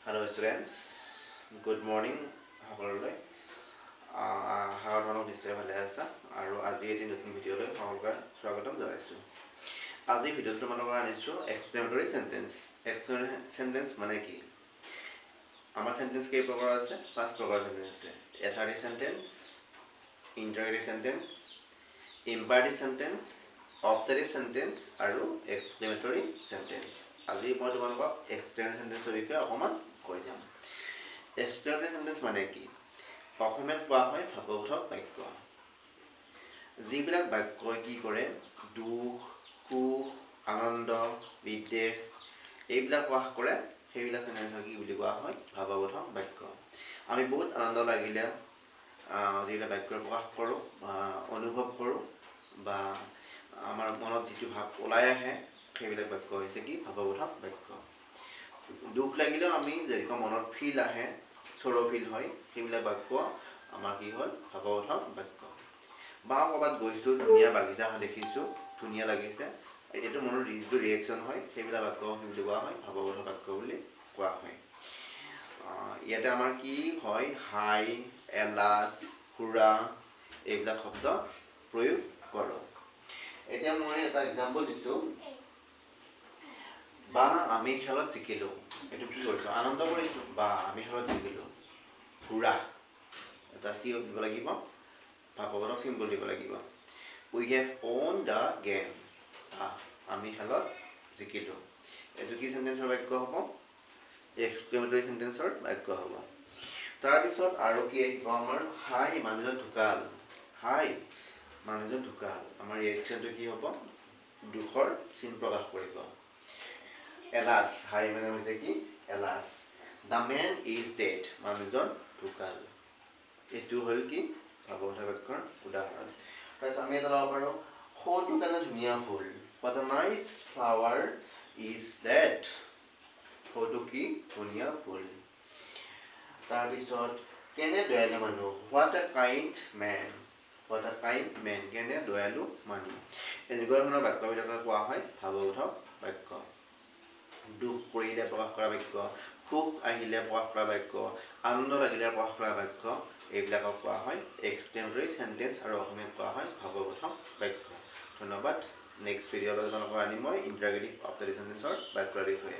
Hello students, good morning সকলোলৈ হাৰত নিশ্চয় ভালে আছা আৰু আজি এটি নতুন ভিডিঅ'লৈ সকলোকে স্বাগতম জনাইছোঁ। আজি ভিডিঅ'টো তোমালোকৰ আনিছোঁ এক্সপ্লেনেটৰী সেন্টেন্স। এক্সপ্লেনেটৰী সেন্টেন্স মানে কি? আমাৰ সেন্টেন্স কেই প্ৰকাৰ আছে? 5 প্ৰকাৰৰ সেন্টেন্স আছে। Assertive sentence, interrogative sentence, imperative sentence, objective sentence আৰু এক্সপ্লেনেটৰী সেন্টেন্স। আজি মই তোমালোকক এক্সপ্লেনেটৰী সেন্টেন্সৰ বিষয়ে অকণমান কৈ যাম। এক্সপ্লেনেটৰী সেন্টেন্স মানে কি? অসমীয়াত কোৱা হয় ভাৱবোধক বাক্য। যিবিলাক বাক্যই কি কৰে, দুখ, সুখ, আনন্দ, বিদ্বেষ এইবিলাক প্ৰকাশ কৰে, সেইবিলাক সেন্টেন্সক কি বুলি কোৱা হয়? ভাৱবোধক বাক্য। আমি বহুত আনন্দ লাগিলে যিবিলাক বাক্য প্ৰকাশ কৰোঁ, অনুভৱ কৰোঁ বা আমাৰ মনত যিটো ভাৱ ওলাই আহে, সেইবিলাক বাক্য হৈছে কি? ভাৱবোধক বাক্য। দুখ লাগিলেও আমি যেনেকুৱা মনত ফিল আহে, চৰ ফিল হয়, সেইবিলাক বাক্য আমাৰ কি হ'ল? ভাৱবোধক বাক্য। বা ক'ৰবাত গৈছোঁ, ধুনীয়া বাগিচা দেখিছোঁ, ধুনীয়া লাগিছে, এইটো মনৰ যিটো ৰিয়েকশ্যন হয়, সেইবিলাক বাক্য কি বুলি কোৱা হয়? ভাৱবোধক বাক্য বুলি কোৱা হয়। ইয়াতে আমাৰ কি হয়? হাই, এলাচ, হুৰা এইবিলাক শব্দ প্ৰয়োগ কৰোঁ। এতিয়া মই এটা এক্সাম্পল দিছোঁ। বা আমি খেলত জিকিলোঁ, এইটো কি কৰিছোঁ? আনন্দ কৰিছোঁ। বা আমি খেলত জিকিলোঁ। হুৰা এটা কি দিব লাগিব? ভাৱবোধক চিম্বল দিব লাগিব। উই হেভ ওন দ্য গেম। আমি খেলত জিকিলোঁ। এইটো কি সেন্টেন্সৰ বাক্য হ'ব? এক্সপ্লেনেটৰী সেন্টেন্সৰ বাক্য হ'ব। তাৰপিছত আৰু কি আহিব আমাৰ? হাই, মানুহজন ঢুকাল। হাই, মানুহজন ঢুকাল। আমাৰ ৰিয়েকশ্যনটো কি হ'ব? দুখৰ চিন প্ৰকাশ কৰিব। এলাচ, হাই মানে হৈছে কি? এলাচ। The men is dead. মানুহজন ঢুকাল। এইটো হ'ল কি? ভাৱবোধক বাক্যৰ উদাহৰণ। তাৰপিছত আমি এটা ল'ব পাৰোঁ, সৌটো কাৰণে ধুনীয়া ফুল। What a nice flower is that? সৌটো কি? ধুনীয়া ফুল। তাৰপিছত কেনে দয়ালু মানুহ। What a kind man. What a kind man. কেনে দয়ালু মানুহ। এনেকুৱা ধৰণৰ বাক্যবিলাকক কোৱা হয় ভাৱবোধক বাক্য। দুখ কৰিলে প্ৰকাশ কৰা বাক্য, সুখ আহিলে প্ৰকাশ কৰা বাক্য, আনন্দ লাগিলে প্ৰকাশ কৰা বাক্য, এইবিলাকক কোৱা হয় এক্সপ্লেনেটৰী সেন্টেন্স আৰু অসমীয়াত কোৱা হয় ভাৱবোধক বাক্য। ধন্যবাদ। নেক্সট ভিডিঅ'লৈ তোমালোকক আনিম মই ইণ্টাৰগেটিভ অবজেক্টিভ সেন্টেন্সৰ বাক্যৰ বিষয়ে।